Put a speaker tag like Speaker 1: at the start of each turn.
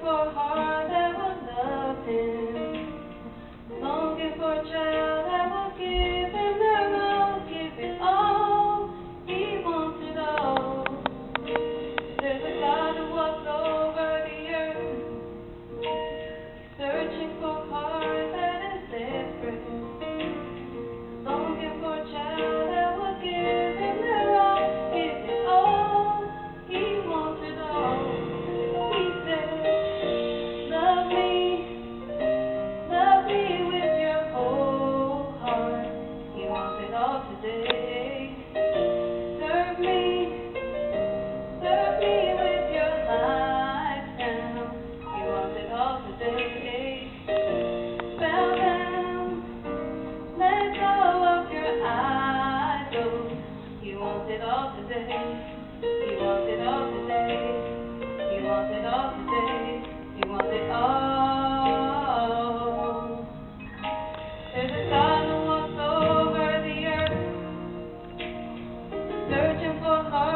Speaker 1: for a heart that will love him, longing for a child that will give him their all, give it all. He wants it all. There's a God who walks over the earth, searching for a heart that is desperate, longing for a child that will give him their all, give it all. He wants it all. He said, love me with your whole heart. He wants it all today. Serve me with your life now. He wants it all today. Bow down, let go of your idols. He wants it all today. He wants it all today. He wants it all today. He wants it all. There's a God who walks over the earth, searching for a heart